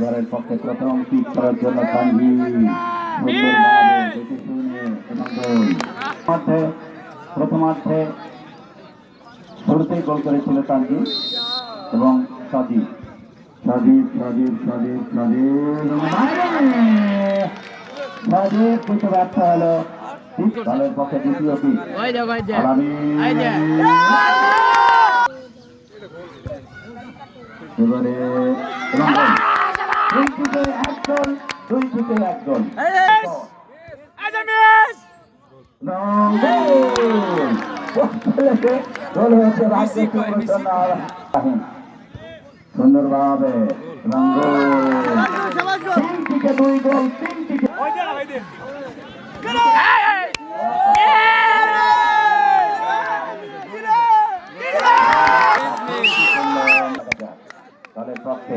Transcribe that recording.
ঘরের পক্ষে প্রথম পিক করার জন্য তানভীর প্রথমার্ধে শুরুতেই গোল করেছিল তানভীর এবং সাজিদ কিন্তু ব্যর্থ হলো দলের পক্ষে দ্বিতীয় পিক এবারে দুই থেকে এক গোল সুন্দরভাবে তিন থেকে দুই গোল তিন থেকে দলের পক্ষে